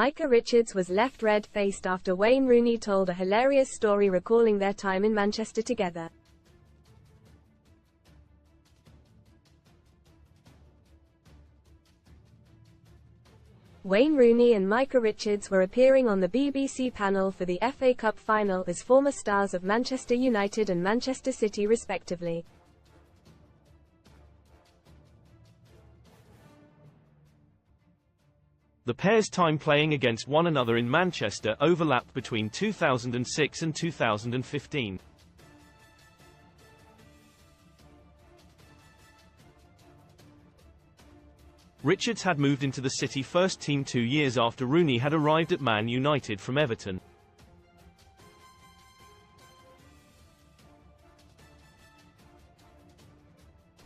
Micah Richards was left red-faced after Wayne Rooney told a hilarious story recalling their time in Manchester together. Wayne Rooney and Micah Richards were appearing on the BBC panel for the FA Cup final as former stars of Manchester United and Manchester City respectively. The pair's time playing against one another in Manchester overlapped between 2006 and 2015. Richards had moved into the City first team 2 years after Rooney had arrived at Man United from Everton.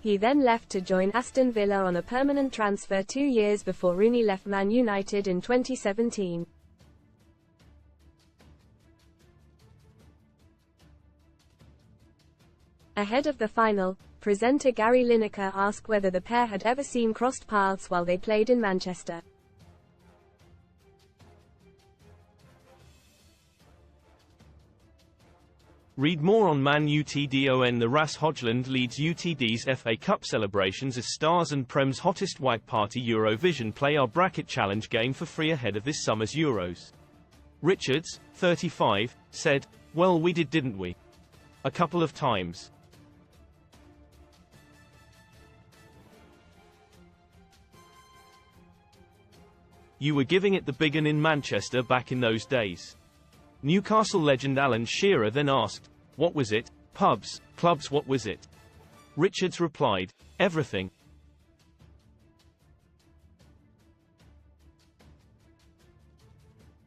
He then left to join Aston Villa on a permanent transfer 2 years before Rooney left Man United in 2017. Ahead of the final, presenter Gary Lineker asked whether the pair had ever seen crossed paths while they played in Manchester. Read more on Man UTDON. The Ras Hodgland leads UTD's FA Cup celebrations as Stars and Prem's hottest wag party Eurovision play our bracket challenge game for free ahead of this summer's Euros. Richards, 35, said, "Well, we didn't we? A couple of times. You were giving it the big un in Manchester back in those days." Newcastle legend Alan Shearer then asked, "What was it? Pubs, clubs, what was it?" Richards replied, "Everything."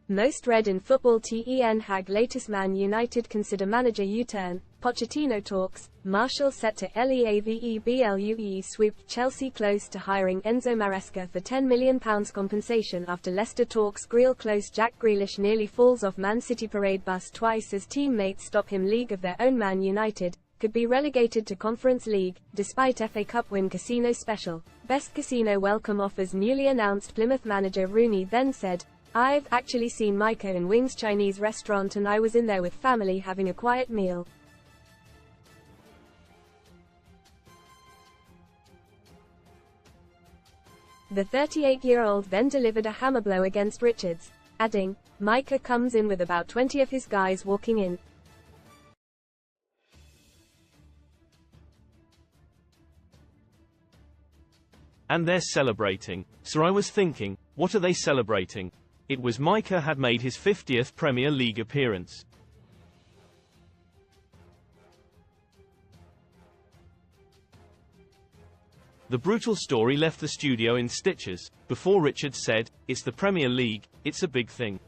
Most read in football. TEN Hag latest Man United consider manager U-turn, Pochettino talks, Martial set to LEAVEBLUE swooped Chelsea close to hiring Enzo Maresca for £10 million compensation after Leicester talks Greal close. Jack Grealish nearly falls off Man City parade bus twice as teammates stop him. League of their own. Man United could be relegated to Conference League, despite FA Cup win. Casino special, best casino welcome offers. Newly announced Plymouth manager Rooney then said, "I've actually seen Micah in Wing's Chinese restaurant and I was in there with family having a quiet meal." The 38-year-old then delivered a hammer blow against Richards, adding, "Micah comes in with about 20 of his guys walking in. And they're celebrating. So I was thinking, what are they celebrating? It was Micah had made his 50th Premier League appearance. The brutal story left the studio in stitches, before Richards said, "It's the Premier League, it's a big thing."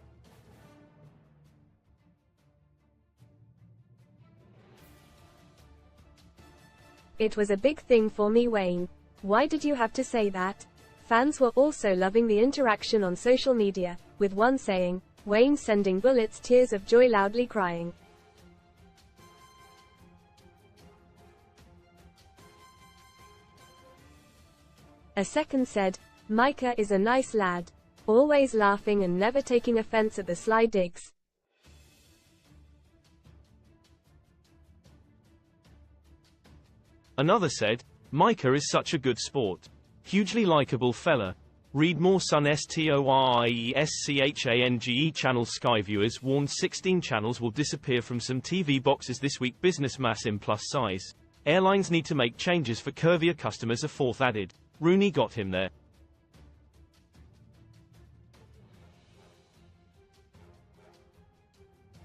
"It was a big thing for me, Wayne. Why did you have to say that?" Fans were also loving the interaction on social media, with one saying, "Wayne sending bullets, tears of joy, loudly crying." A second said, "Micah is a nice lad. Always laughing and never taking offense at the sly digs." Another said, "Micah is such a good sport. Hugely likable fella." Read more. Sun STORIESCHANGE channel. Sky viewers warned 16 channels will disappear from some TV boxes this week. Business mass in plus size. Airlines need to make changes for curvier customers. A fourth added. Rooney got him there.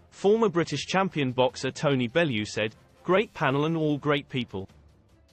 Former British champion boxer Tony Bellew said, "Great panel and all great people.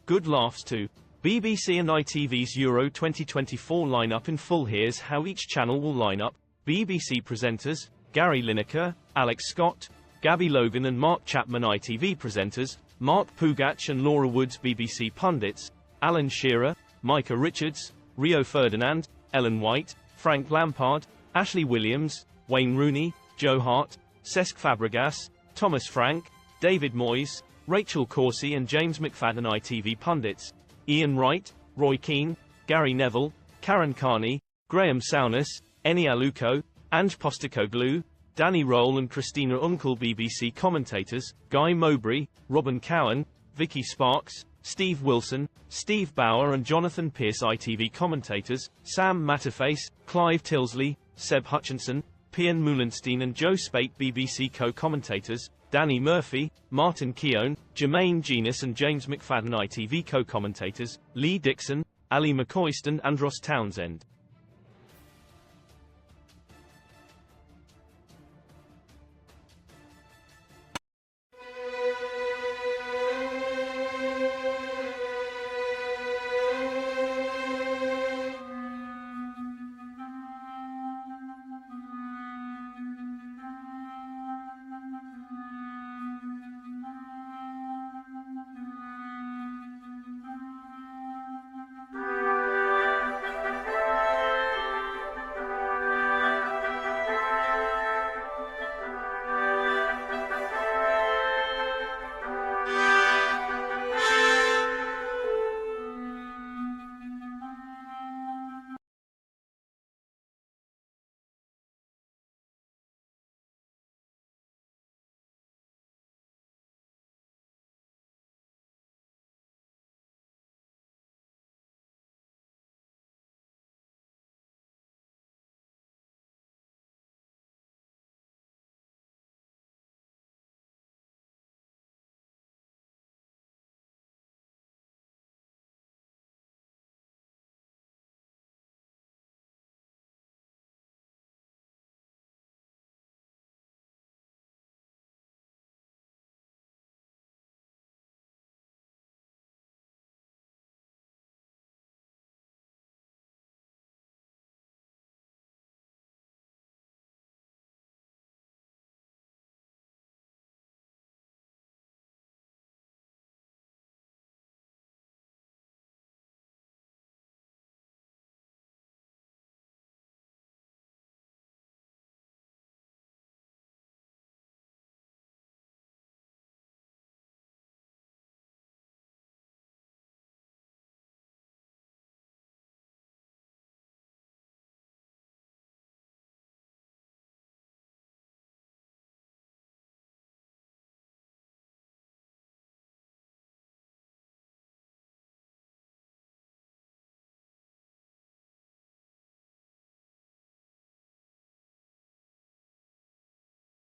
Good laughs too." BBC and ITV's Euro 2024 lineup in full. Here's how each channel will line up. BBC presenters, Gary Lineker, Alex Scott, Gabby Logan and Mark Chapman. ITV presenters, Mark Pugach and Laura Woods. BBC pundits, Alan Shearer, Micah Richards, Rio Ferdinand, Ellen White, Frank Lampard, Ashley Williams, Wayne Rooney, Joe Hart, Cesc Fabregas, Thomas Frank, David Moyes, Rachel Corsie and James McFadden. ITV pundits, Ian Wright, Roy Keane, Gary Neville, Karen Carney, Graham Souness, Eni Aluko, Ange Postecoglou, Danny Roll and Christina Uncle BBC commentators, Guy Mowbray, Robin Cowan, Vicky Sparks, Steve Wilson, Steve Bauer and Jonathan Pearce ITV commentators, Sam Matterface, Clive Tilsley, Seb Hutchinson, Pian Moulenstein and Joe Spate BBC co-commentators, Danny Murphy, Martin Keown, Jermaine Genus and James McFadden ITV co-commentators, Lee Dixon, Ali McCoist and Andros Townsend.